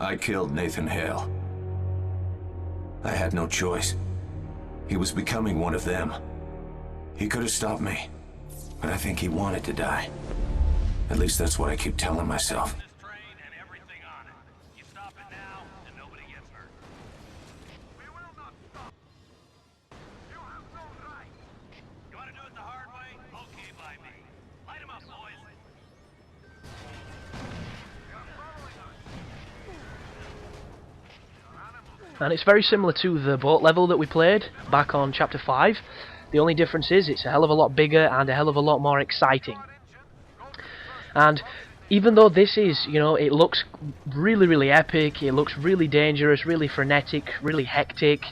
I killed Nathan Hale. I had no choice. He was becoming one of them. He could have stopped me, but I think he wanted to die. At least that's what I keep telling myself. This train and everything on it. You stop it now, and nobody gets hurt. We will not stop. You have no right. You want to do it the hard way? Okay by me. Light 'em up, boys. And it's very similar to the boat level that we played back on Chapter 5. The only difference is it's a hell of a lot bigger and a hell of a lot more exciting. And even though this is, you know, it looks really epic, it looks really dangerous, really frenetic, really hectic,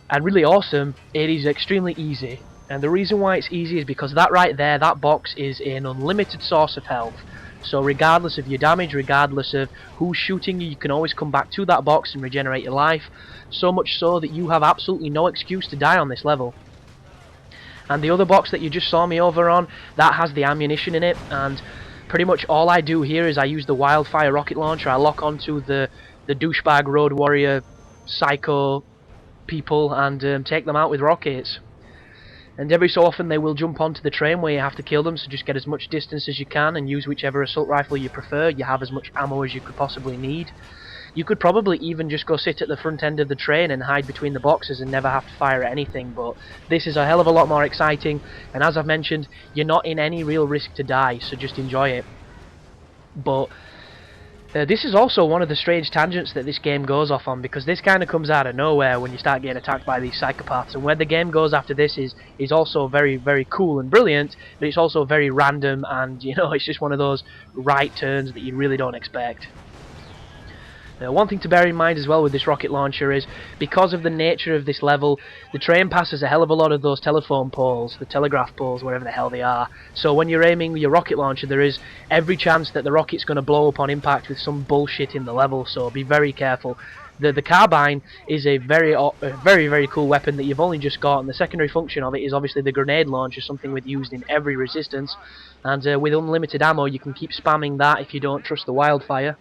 and really awesome, it is extremely easy. And the reason why it's easy is because that right there, that box is an unlimited source of health. So regardless of your damage, regardless of who's shooting you, you can always come back to that box and regenerate your life. So much so that you have absolutely no excuse to die on this level. And the other box that you just saw me over on, that has the ammunition in it, and pretty much all I do here is I use the wildfire rocket launcher. I lock onto the douchebag road warrior psycho people and take them out with rockets. And every so often they will jump onto the train where you have to kill them, so just get as much distance as you can and use whichever assault rifle you prefer. You have as much ammo as you could possibly need. You could probably even just go sit at the front end of the train and hide between the boxes and never have to fire at anything, but this is a hell of a lot more exciting, and as I've mentioned, you're not in any real risk to die, so just enjoy it. But this is also one of the strange tangents that this game goes off on, because this kind of comes out of nowhere when you start getting attacked by these psychopaths, and where the game goes after this is also very cool and brilliant, but it's also very random, and you know, it's just one of those right turns that you really don't expect. One thing to bear in mind as well with this rocket launcher is, because of the nature of this level, the train passes a hell of a lot of those telephone poles, the telegraph poles, whatever the hell they are. So when you're aiming with your rocket launcher, there is every chance that the rocket's going to blow up on impact with some bullshit in the level, so be very careful. The carbine is a very cool weapon that you've only just got, and the secondary function of it is obviously the grenade launcher, something with used in every resistance, and with unlimited ammo you can keep spamming that if you don't trust the wildfire.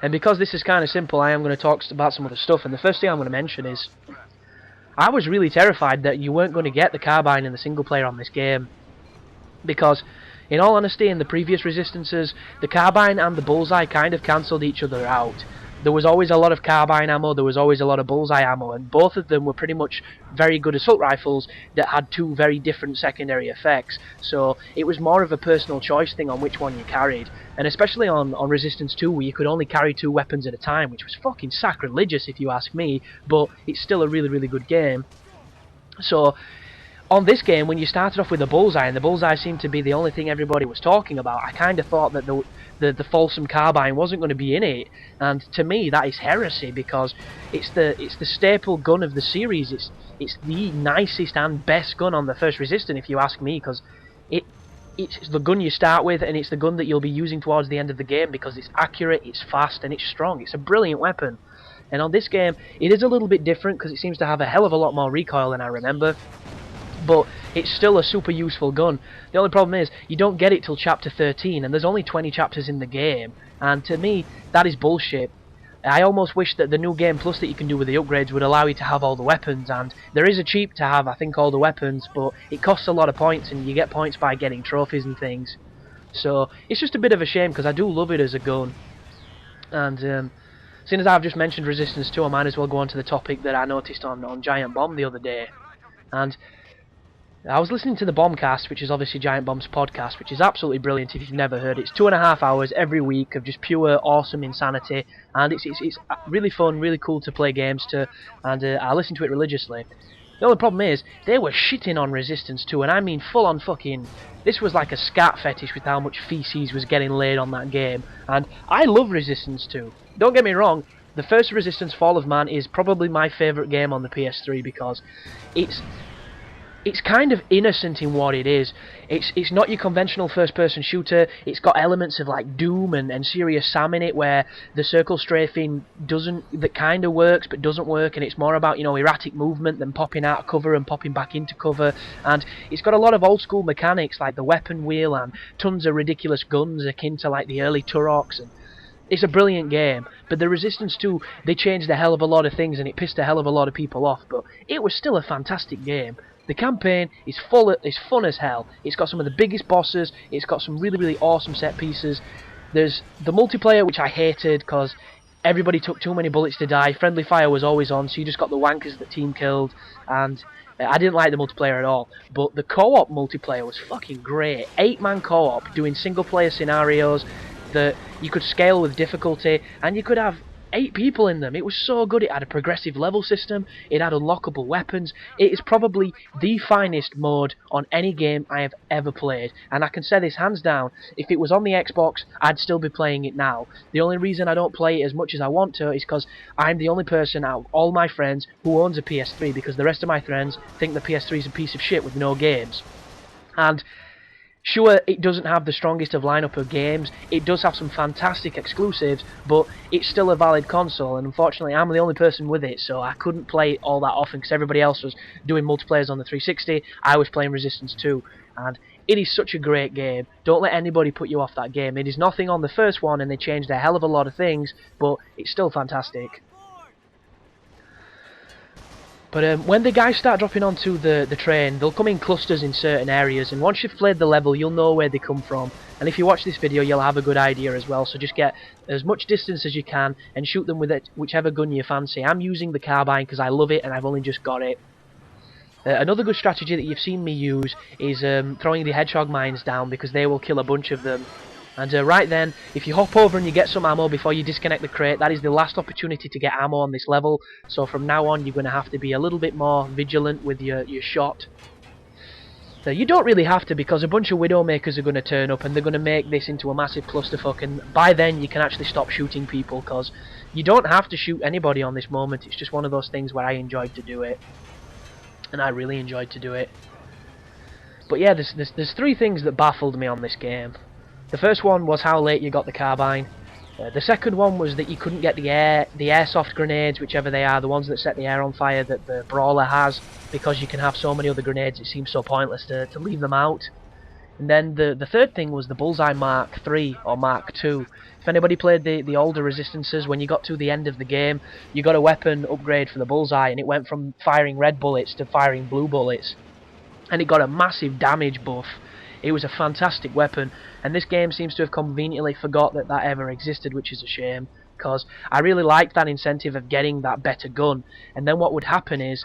And because this is kind of simple, I am going to talk about some other stuff, and the first thing I'm going to mention is I was really terrified that you weren't going to get the carbine in the single player on this game, because in all honesty, in the previous Resistances, the carbine and the bullseye kind of cancelled each other out. There was always a lot of carbine ammo, there was always a lot of bullseye ammo, and both of them were pretty much very good assault rifles that had two very different secondary effects. So it was more of a personal choice thing on which one you carried. And especially on Resistance 2, where you could only carry two weapons at a time, which was fucking sacrilegious if you ask me, but it's still a really good game. So on this game, when you started off with a bullseye, and the bullseye seemed to be the only thing everybody was talking about, I kind of thought that the Folsom carbine wasn't going to be in it, and to me that is heresy, because it's the staple gun of the series. It's the nicest and best gun on the first Resistance, if you ask me, because it's the gun you start with, and it's the gun that you'll be using towards the end of the game, because it's accurate, it's fast, and it's strong. It's a brilliant weapon. And on this game, it is a little bit different, because it seems to have a hell of a lot more recoil than I remember. But it's still a super useful gun. The only problem is, you don't get it till Chapter 13, and there's only 20 chapters in the game, and to me, that is bullshit. I almost wish that the new Game Plus that you can do with the upgrades would allow you to have all the weapons, and there is a cheap to have, I think, all the weapons, but it costs a lot of points, and you get points by getting trophies and things. So, it's just a bit of a shame, because I do love it as a gun. And, seeing as I've just mentioned Resistance 2, I might as well go on to the topic that I noticed on Giant Bomb the other day. And I was listening to the Bombcast, which is obviously Giant Bomb's podcast, which is absolutely brilliant if you've never heard it. It's 2.5 hours every week of just pure awesome insanity, and it's really fun, really cool to play games to, and I listen to it religiously. The only problem is, they were shitting on Resistance 2, and I mean full on fucking, this was like a scat fetish with how much feces was getting laid on that game, and I love Resistance 2. Don't get me wrong, the first Resistance Fall of Man is probably my favourite game on the PS3, because it's kind of innocent in what it is. It's not your conventional first-person shooter. It's got elements of like Doom and Serious Sam in it, where the circle strafing that kind of works but doesn't work, and it's more about, you know, erratic movement than popping out of cover and popping back into cover. And it's got a lot of old-school mechanics like the weapon wheel and tons of ridiculous guns akin to like the early Turoks. It's a brilliant game, but the Resistance 2, they changed a hell of a lot of things and it pissed a hell of a lot of people off, but it was still a fantastic game. The campaign is fun as hell. It's got some of the biggest bosses, it's got some really, really awesome set pieces. There's the multiplayer, which I hated because everybody took too many bullets to die. Friendly fire was always on, so you just got the wankers that team killed, and I didn't like the multiplayer at all. But the co-op multiplayer was fucking great. 8-man co-op, doing single-player scenarios that you could scale with difficulty, and you could have 8 people in them. It was so good. It had a progressive level system, it had unlockable weapons. It is probably the finest mode on any game I have ever played, and I can say this hands down. If it was on the Xbox, I'd still be playing it now. The only reason I don't play it as much as I want to is because I'm the only person out of all my friends who owns a PS3, because the rest of my friends think the PS3 is a piece of shit with no games. And sure, it doesn't have the strongest of lineup of games, it does have some fantastic exclusives, but it's still a valid console, and unfortunately I'm the only person with it, so I couldn't play it all that often because everybody else was doing multiplayers on the 360, I was playing Resistance 2, and it is such a great game. Don't let anybody put you off that game. It is nothing on the first one, and they changed a hell of a lot of things, but it's still fantastic. But when the guys start dropping onto the train, they'll come in clusters in certain areas, and once you've played the level, you'll know where they come from. And if you watch this video, you'll have a good idea as well, so just get as much distance as you can and shoot them with whichever gun you fancy. I'm using the carbine because I love it and I've only just got it. Another good strategy that you've seen me use is throwing the hedgehog mines down, because they will kill a bunch of them. And right then, if you hop over and you get some ammo before you disconnect the crate, that is the last opportunity to get ammo on this level. So from now on, you're going to have to be a little bit more vigilant with your shot. So you don't really have to, because a bunch of Widowmakers are going to turn up and they're going to make this into a massive clusterfuck. And by then, you can actually stop shooting people, because you don't have to shoot anybody on this moment. It's just one of those things where I enjoyed to do it. And I really enjoyed to do it. But yeah, there's 3 things that baffled me on this game. The first one was how late you got the carbine. The second one was that you couldn't get the airsoft grenades, whichever they are, the ones that set the air on fire that the Brawler has, because you can have so many other grenades, it seems so pointless to leave them out. And then the third thing was the Bullseye Mark 3 or Mark 2. If anybody played the older Resistances, when you got to the end of the game, you got a weapon upgrade for the Bullseye, and it went from firing red bullets to firing blue bullets. And it got a massive damage buff. It was a fantastic weapon, and this game seems to have conveniently forgot that that ever existed, which is a shame, because I really liked that incentive of getting that better gun. And then what would happen is,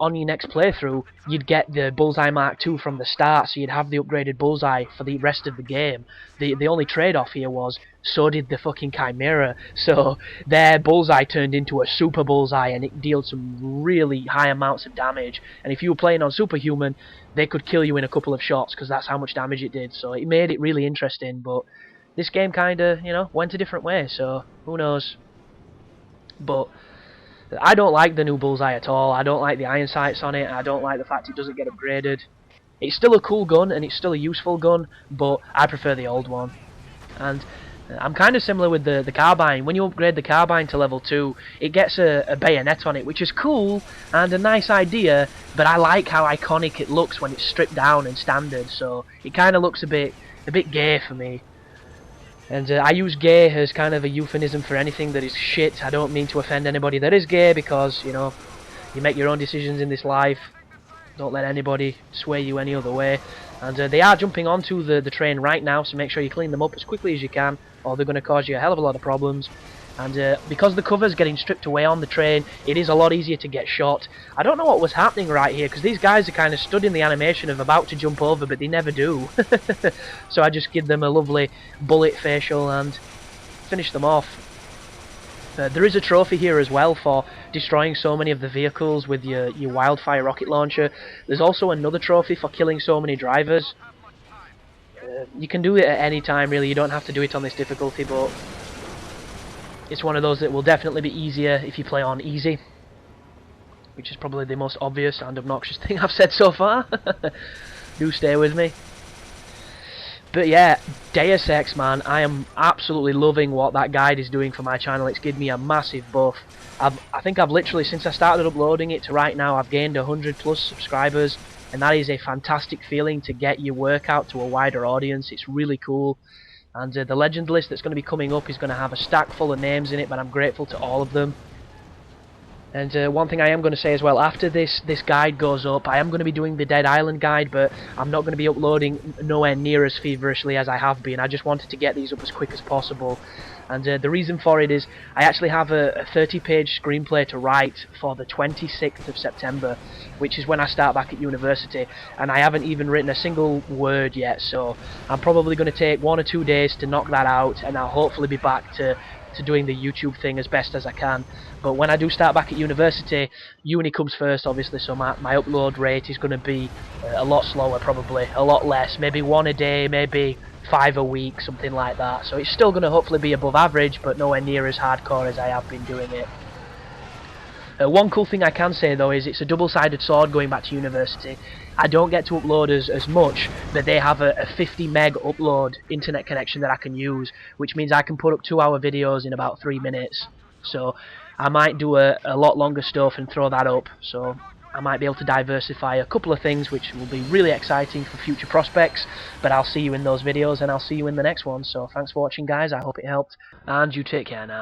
on your next playthrough, you'd get the Bullseye Mark II from the start, so you'd have the upgraded Bullseye for the rest of the game. The only trade-off here was, so did the fucking Chimera, so their Bullseye turned into a Super Bullseye, and it dealt some really high amounts of damage. And if you were playing on Superhuman, they could kill you in a couple of shots, because that's how much damage it did, so it made it really interesting. But this game kinda, you know, went a different way, so who knows. But I don't like the new Bullseye at all. I don't like the iron sights on it. I don't like the fact it doesn't get upgraded. It's still a cool gun and it's still a useful gun, but I prefer the old one. And I'm kind of similar with the carbine. When you upgrade the carbine to level 2, it gets a bayonet on it, which is cool and a nice idea, but I like how iconic it looks when it's stripped down and standard, so it kind of looks a bit gay for me. And I use gay as kind of a euphemism for anything that is shit. I don't mean to offend anybody that is gay, because, you know, you make your own decisions in this life. Don't let anybody sway you any other way. And they are jumping onto the train right now, so make sure you clean them up as quickly as you can, or they're going to cause you a hell of a lot of problems. And because the cover's getting stripped away on the train, it is a lot easier to get shot. I don't know what was happening right here, because these guys are kind of stood in the animation of about to jump over, but they never do. So I just give them a lovely bullet facial and finish them off. There is a trophy here as well for destroying so many of the vehicles with your wildfire rocket launcher. There's also another trophy for killing so many drivers. You can do it at any time, really. You don't have to do it on this difficulty, but it's one of those that will definitely be easier if you play on easy, which is probably the most obvious and obnoxious thing I've said so far. Do stay with me. But yeah, Deus Ex, man, I am absolutely loving what that guide is doing for my channel. It's given me a massive buff. I think I've literally, since I started uploading it to right now, I've gained 100 plus subscribers, and that is a fantastic feeling to get your work out to a wider audience. It's really cool. And the legend list that's going to be coming up is going to have a stack full of names in it, but I'm grateful to all of them. And one thing I am going to say as well, after this guide goes up, I am going to be doing the Dead Island guide, but I'm not going to be uploading nowhere near as feverishly as I have been. I just wanted to get these up as quick as possible. And the reason for it is I actually have a 30-page screenplay to write for the 26th of September, which is when I start back at university, and I haven't even written a single word yet, so I'm probably going to take 1 or 2 days to knock that out, and I'll hopefully be back to doing the YouTube thing as best as I can. But when I do start back at university, uni comes first obviously, so my upload rate is going to be a lot slower, probably a lot less, maybe 1 a day, maybe 5 a week, something like that. So it's still going to hopefully be above average, but nowhere near as hardcore as I have been doing it. One cool thing I can say though is it's a double-sided sword going back to university. I don't get to upload as much, but they have a 50 meg upload internet connection that I can use, which means I can put up 2-hour videos in about 3 minutes. So I might do a lot longer stuff and throw that up, so I might be able to diversify a couple of things, which will be really exciting for future prospects. But I'll see you in those videos, and I'll see you in the next one. So thanks for watching, guys. I hope it helped, and you take care now.